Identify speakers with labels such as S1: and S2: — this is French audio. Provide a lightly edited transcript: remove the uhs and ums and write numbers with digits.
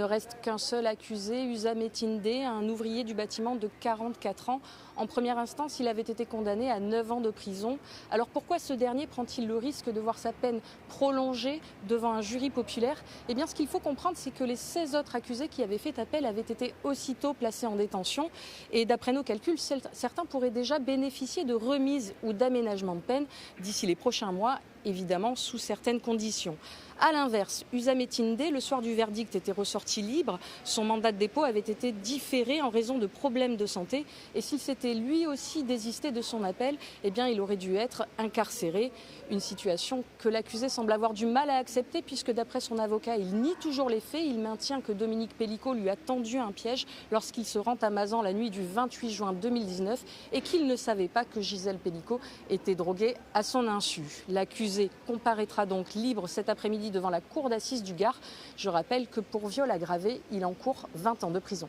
S1: reste qu'un seul accusé, Usame Tinde, un ouvrier du bâtiment de 44 ans. En première instance, il avait été condamné à 9 ans de prison. Alors pourquoi ce dernier prend-il le risque de voir sa peine prolongée devant un jury populaire? Eh bien, ce qu'il faut comprendre, c'est que les 16 autres accusés qui avaient fait appel avaient été aussitôt placés en détention. Et d'après nos calculs, certains pourraient déjà bénéficier de remises ou d'aménagements de peine d'ici les prochains mois, évidemment sous certaines conditions. A l'inverse, Usame Tinde, le soir du verdict, était ressorti libre. Son mandat de dépôt avait été différé en raison de problèmes de santé. Et s'il s'était lui aussi désisté de son appel, eh bien, il aurait dû être incarcéré. Une situation que l'accusé semble avoir du mal à accepter puisque d'après son avocat, il nie toujours les faits. Il maintient que Dominique Pellicot lui a tendu un piège lorsqu'il se rend à Mazan la nuit du 28 juin 2019 et qu'il ne savait pas que Gisèle Pellicot était droguée à son insu. L'accusé comparaîtra donc libre cet après-midi devant la cour d'assises du Gard. Je rappelle que pour viol aggravé, il encourt 20 ans de prison.